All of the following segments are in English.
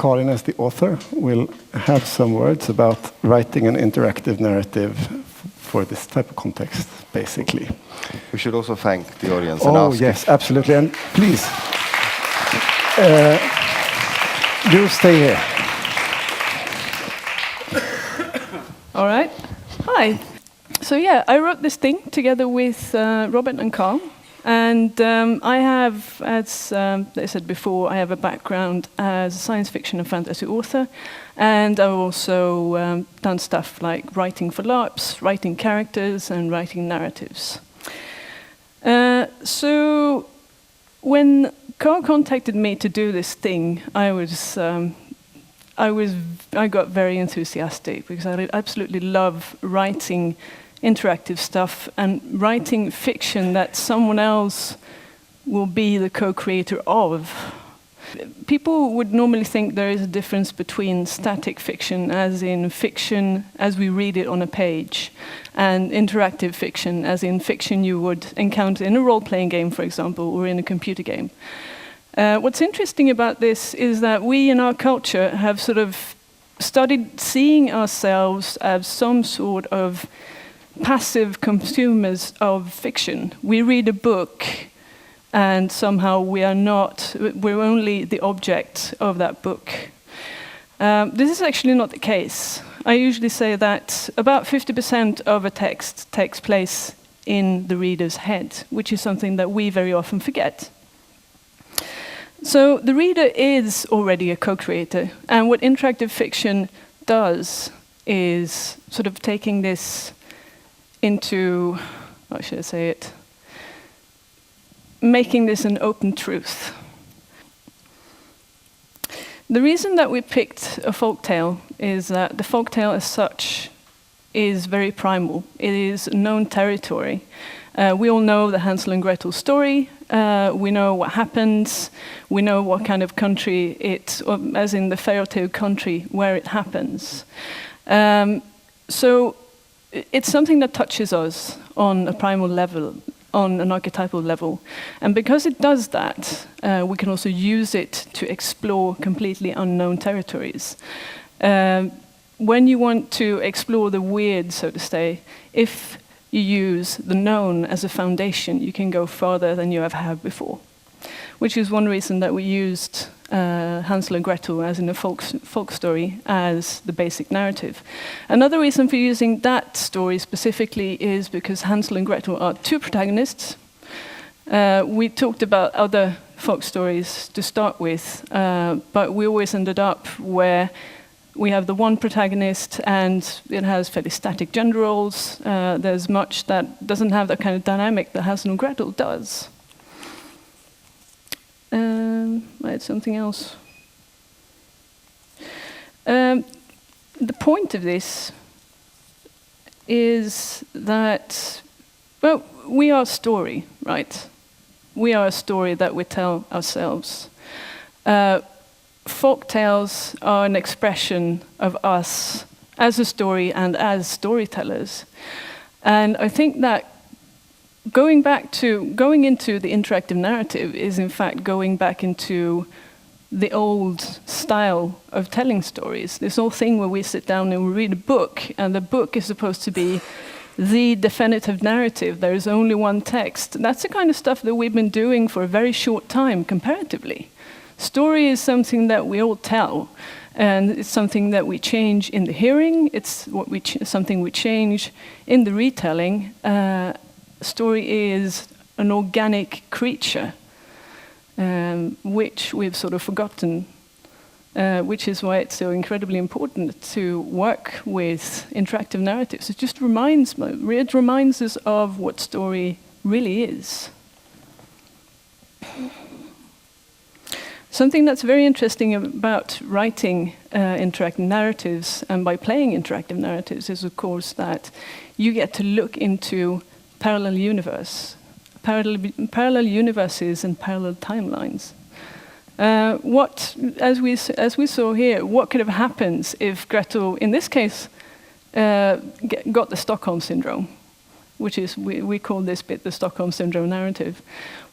Karin, as the author, will have some words about writing an interactive narrative for this type of context, basically. We should also thank the audience. And ask yes, absolutely. And please, do stay here. All right. Hi. So yeah, I wrote this thing together with Robert and Carl. And I have, as they said before, I have a background as a science fiction and fantasy author. And I've also done stuff like writing for LARPs, writing characters, and writing narratives. So when Carl contacted me to do this thing, I got very enthusiastic because I absolutely love writing interactive stuff and writing fiction that someone else will be the co-creator of. People would normally think there is a difference between static fiction, as in fiction as we read it on a page, and interactive fiction, as in fiction you would encounter in a role-playing game, for example, or in a computer game. What's interesting about this is that we in our culture have sort of started seeing ourselves as some sort of passive consumers of fiction. We read a book and somehow we're only the object of that book. This is actually not the case. I usually say that about 50% of a text takes place in the reader's head, which is something that we very often forget. So the reader is already a co-creator, and what interactive fiction does is sort of taking this into, how should I say it, making this an open truth. The reason that we picked a folktale is that the folktale as such is very primal. It is known territory. We all know the Hansel and Gretel story. We know what happens. We know what kind of country as in the fairy tale country where it happens. So it's something that touches us on a primal level, on an archetypal level. And because it does that, we can also use it to explore completely unknown territories. When you want to explore the weird, so to say, if you use the known as a foundation, you can go farther than you have had before. Which is one reason that we used Hansel and Gretel, as in a folk story, as the basic narrative. Another reason for using that story specifically is because Hansel and Gretel are two protagonists. We talked about other folk stories to start with, but we always ended up where we have the one protagonist and it has fairly static gender roles. There's much that doesn't have that kind of dynamic that Hansel and Gretel does. I had something else. The point of this is that, well, we are a story, right? We are a story that we tell ourselves. Folk tales are an expression of us as a story and as storytellers. And I think that going into the interactive narrative is in fact going back into the old style of telling stories. This whole thing where we sit down and we read a book, and the book is supposed to be the definitive narrative. There is only one text. That's the kind of stuff that we've been doing for a very short time comparatively. Story is something that we all tell, and it's something that we change in the hearing. It's something we change in the retelling. Story is an organic creature, which we've sort of forgotten, which is why it's so incredibly important to work with interactive narratives. It just reminds us of what story really is. Something that's very interesting about writing interactive narratives and by playing interactive narratives is, of course, that you get to look into parallel universes and parallel timelines. As we saw here, what could have happened if Gretel, in this case, got the Stockholm syndrome? which is, we call this bit the Stockholm Syndrome narrative.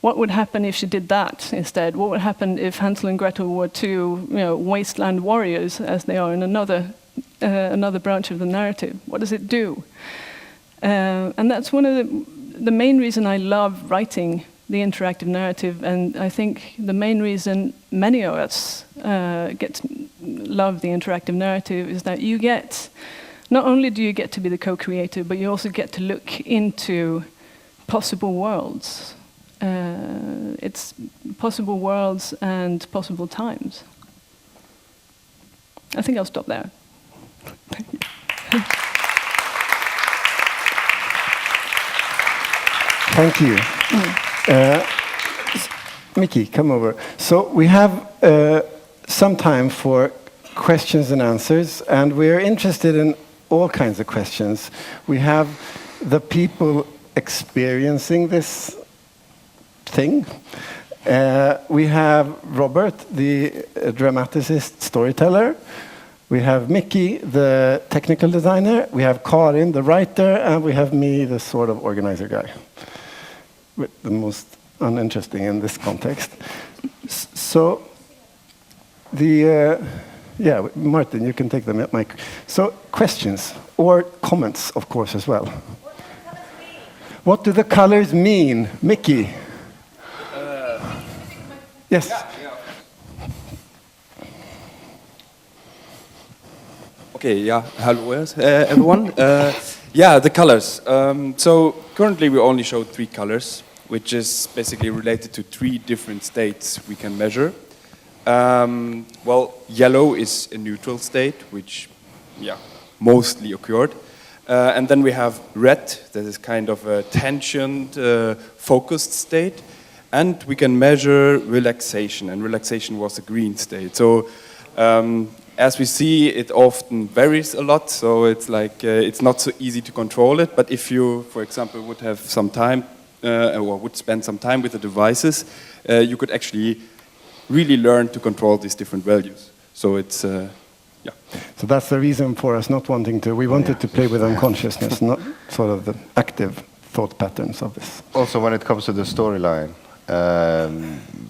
What would happen if she did that instead? What would happen if Hansel and Gretel were two, wasteland warriors, as they are in another branch of the narrative? What does it do? And that's one of the main reason I love writing the interactive narrative, and I think the main reason many of us love the interactive narrative is that not only do you get to be the co-creator, but you also get to look into possible worlds. It's possible worlds and possible times. I think I'll stop there. Thank you. Mickey, come over. So we have some time for questions and answers, and we're interested in all kinds of questions. We have the people experiencing this thing. We have Robert, the dramaticist, storyteller. We have Mickey, the technical designer. We have Karin, the writer, and we have me, the sort of organizer guy. The most uninteresting in this context. So, Martin, you can take the mic. So, questions or comments, of course, as well. What do the colors mean, Mickey? Yes. Yeah. Okay. Yeah. Hello, everyone. The colors. So currently we only show 3 colors, which is basically related to 3 different states we can measure. Yellow is a neutral state, which, mostly occurred. And then we have red, that is kind of a tensioned, focused state. And we can measure relaxation, and relaxation was a green state. So as we see, it often varies a lot, so it's like it's not so easy to control it. But if you, for example, would have some time or would spend some time with the devices, you could actually really learn to control these different values. So it's So that's the reason for us not wanting to. We wanted to play with unconsciousness, not sort of the active thought patterns of this. Also, when it comes to the storyline,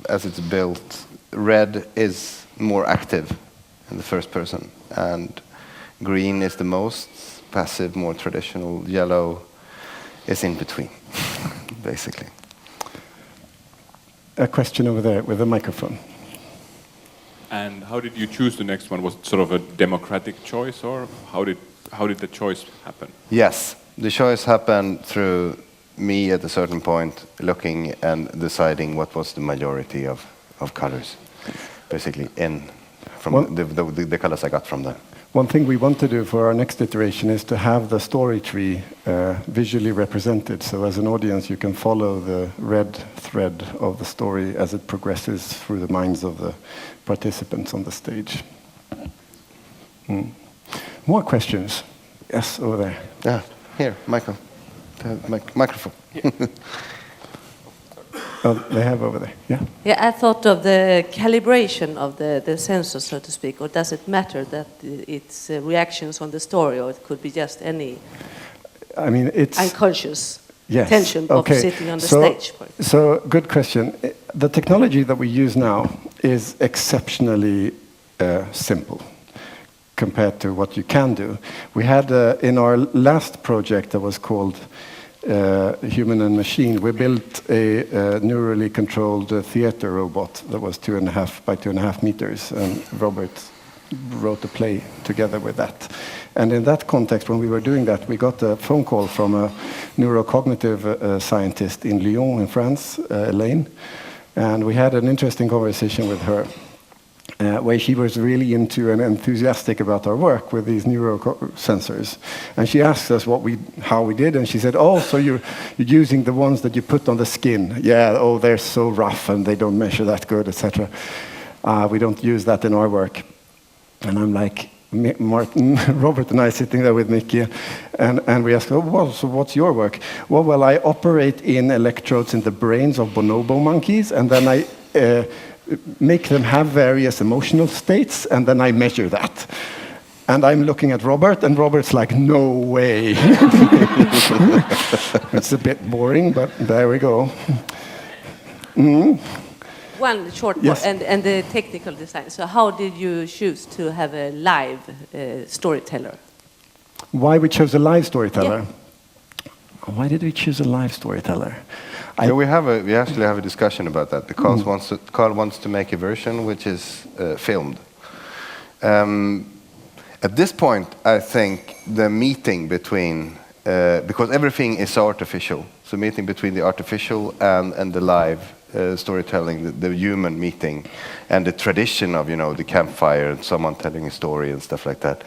as it's built, red is more active in the first person, and green is the most passive, more traditional. Yellow is in between, basically. A question over there with a microphone. And how did you choose the next one? Was it sort of a democratic choice, or how did the choice happen? Yes, the choice happened through me at a certain point looking and deciding what was the majority of colors, basically from the colors I got from them. One thing we want to do for our next iteration is to have the story tree visually represented, so as an audience you can follow the red thread of the story as it progresses through the minds of the participants on the stage. More questions? Yes, over there. Yeah, here, Michael. Microphone. They have over there. Yeah. Yeah, I thought of the calibration of the sensor, so to speak. Or does it matter that it's reactions on the story, or it could be just any? I mean, it's unconscious tension of sitting on the stage. So, good question. The technology that we use now is exceptionally simple compared to what you can do. We had in our last project that was called Human and Machine, we built a neurally controlled theater robot that was 2.5 by 2.5 meters, and Robert wrote a play together with that. And in that context, when we were doing that, we got a phone call from a neurocognitive scientist in Lyon, in France, Elaine, and we had an interesting conversation with her, where she was really into and enthusiastic about our work with these neurosensors. And she asked us how we did, and she said, "Oh, so you're using the ones that you put on the skin? Yeah, oh, they're so rough and they don't measure that good, etc. We don't use that in our work." And I'm like, Martin, Robert and I sitting there with Mickey, and we asked, "Oh, well, so what's your work?" Well, I operate in electrodes in the brains of bonobo monkeys, and then I make them have various emotional states, and then I measure that. And I'm looking at Robert, and Robert's like, no way. It's a bit boring, but there we go. One short Yes. and the technical design. So how did you choose to have a live storyteller? Why we chose a live storyteller? Yeah. Why did we choose a live storyteller? Yeah, we actually have a discussion about that because Carl wants to make a version which is filmed. At this point, I think the meeting between, because everything is so artificial, so meeting between the artificial and the live storytelling, the human meeting, and the tradition of, the campfire and someone telling a story and stuff like that,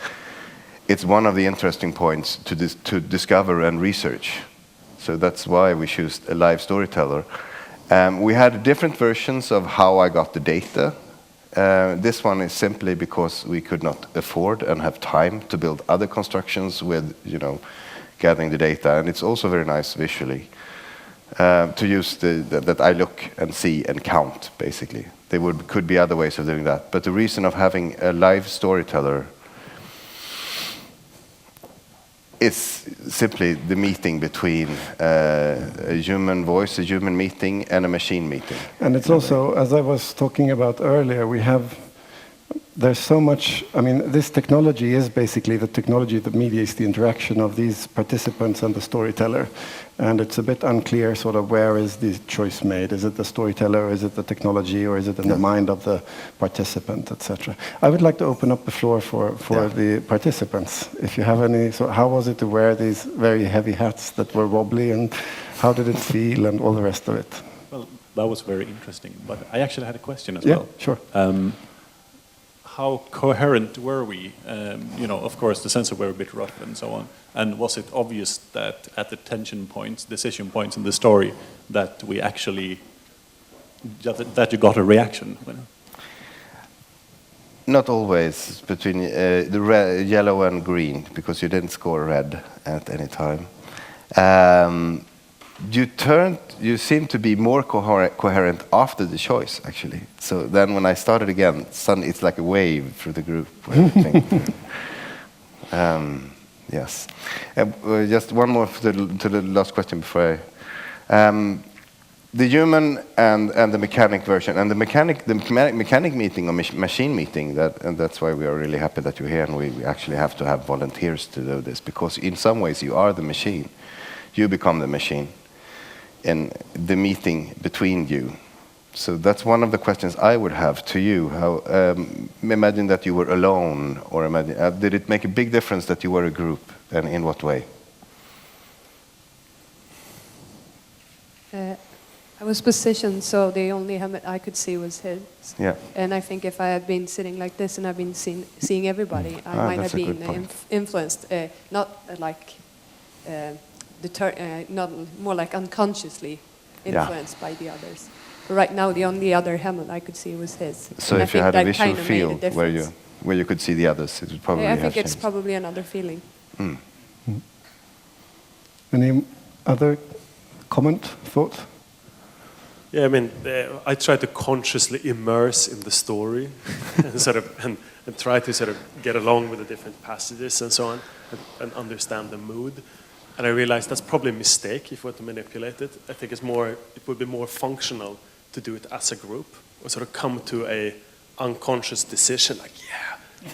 it's one of the interesting points to discover and research. So that's why we chose a live storyteller. We had different versions of how I got the data. This one is simply because we could not afford and have time to build other constructions with, gathering the data. And it's also very nice visually to use that I look and see and count, basically. Could be other ways of doing that. But the reason of having a live storyteller is simply the meeting between a human voice, a human meeting, and a machine meeting. And it's also, as I was talking about earlier, there's so much, this technology is basically the technology that mediates the interaction of these participants and the storyteller. And it's a bit unclear sort of where is the choice made. Is it the storyteller, or is it the technology, or is it in the mind of the participant, etc. I would like to open up the floor for the participants. If you have any, so how was it to wear these very heavy hats that were wobbly, and how did it feel, and all the rest of it? Well, that was very interesting, but I actually had a question as well. Yeah, sure. How coherent were we? Of course, the censors were a bit rough and so on. And was it obvious that at the tension points, decision points in the story, that we actually, that you got a reaction? Not always between the red, yellow and green, because you didn't score red at any time. You seemed to be more coherent after the choice, actually. So then when I started again, suddenly it's like a wave through the group. Yes. Just one more to the last question before the human and the mechanic version, and the mechanic meeting or machine meeting, and that's why we are really happy that you're here, and we actually have to have volunteers to do this, because in some ways you are the machine. You become the machine in the meeting between you. So that's one of the questions I would have to you. How imagine that you were alone, or imagine, did it make a big difference that you were a group, and in what way? I was positioned so the only helmet I could see was his. Yeah. And I think if I had been sitting like this and I've been seeing everybody, I might have been influenced, not like not more like unconsciously influenced by the others. But right now, the only other helmet I could see was his. So if you had a visual field where you could see the others, it would probably have changed. I think it's probably another feeling. Mm. Any other comment, thought? Yeah, I try to consciously immerse in the story and try to sort of get along with the different passages and so on, and understand the mood. And I realized that's probably a mistake if we were to manipulate it. I think it would be more functional to do it as a group, or sort of come to a unconscious decision, like,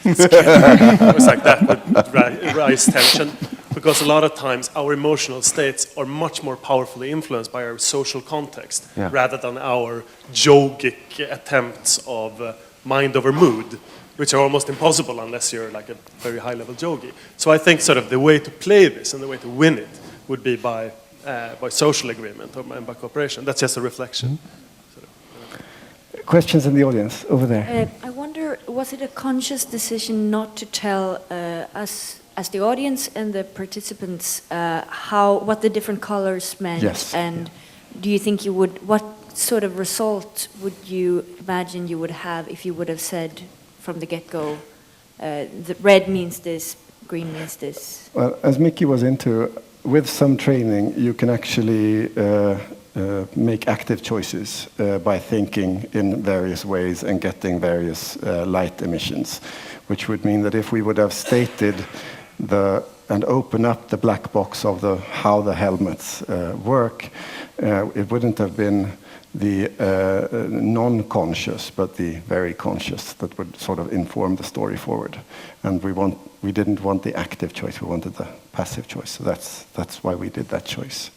let's get it. It was like that would rise tension. Because a lot of times our emotional states are much more powerfully influenced by our social context, rather than our yogic attempts of mind over mood, which are almost impossible unless you're like a very high-level yogi. So I think sort of the way to play this and the way to win it would be by social agreement and by cooperation. That's just a reflection. Mm-hmm. Questions in the audience over there? I wonder, was it a conscious decision not to tell us, as the audience and the participants, what the different colors meant? Yes. And do you think what sort of result would you imagine you would have if you would have said from the get-go, the red means this, green means this? Well, as Mickey was into, with some training, you can actually make active choices by thinking in various ways and getting various light emissions, which would mean that if we would have stated and open up the black box of how the helmets work, it wouldn't have been the non-conscious, but the very conscious that would sort of inform the story forward. And we didn't want the active choice; we wanted the passive choice. So that's why we did that choice.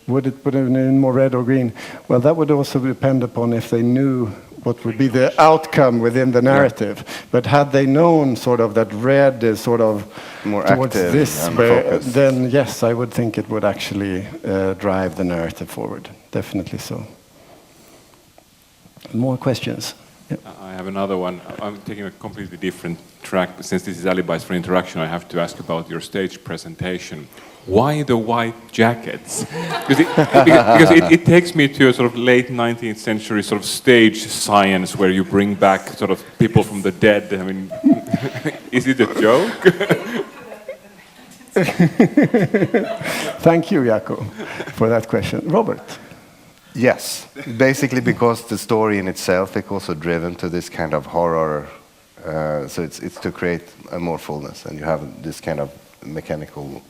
Would it put it in more red or green? Well, that would also depend upon if they knew what would be the outcome within the narrative. Yeah. But had they known sort of that red is sort of more towards active this, and focused, then yes, I would think it would actually drive the narrative forward. Definitely so. More questions? Yep. I have another one. I'm taking a completely different track. Since this is Alibis for Interaction, I have to ask about your stage presentation. Why the white jackets? Because it takes me to a sort of late 19th century sort of stage science where you bring back sort of people from the dead. I mean, is it a joke? Thank you, Jaakko, for that question. Robert? Yes, basically because the story in itself is also driven to this kind of horror. So it's to create a more fullness, and you have this kind of mechanical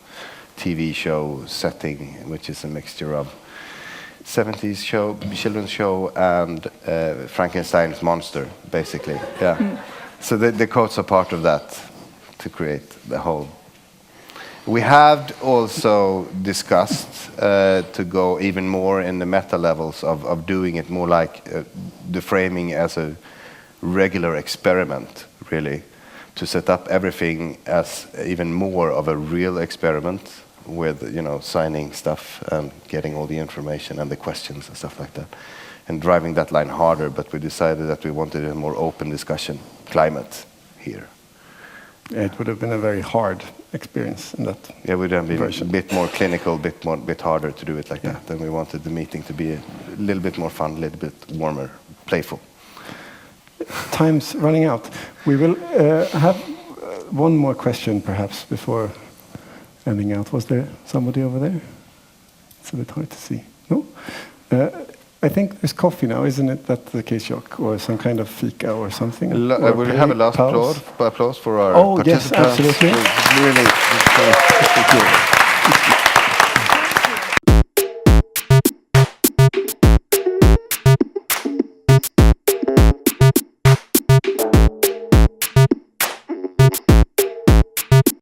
TV show setting, which is a mixture of 70s show, children's show, and Frankenstein's monster, basically. Yeah. So the quotes are part of that to create the whole. We have also discussed to go even more in the meta levels of doing it more like the framing as a regular experiment, really, to set up everything as even more of a real experiment with, signing stuff and getting all the information and the questions and stuff like that, and driving that line harder. But we decided that we wanted a more open discussion climate here. Yeah, it would have been a very hard experience in that. Yeah, it would have been a bit more clinical, bit harder to do it like that. And we wanted the meeting to be a little bit more fun, a little bit warmer, playful. Time's running out. We will have one more question, perhaps, before ending out. Was there somebody over there? It's a bit hard to see. No? I think there's coffee now, isn't it? That's the case, Jock, or some kind of fika or something. We'll have a last applause for our participants. Oh, yes, absolutely. Really, thank you.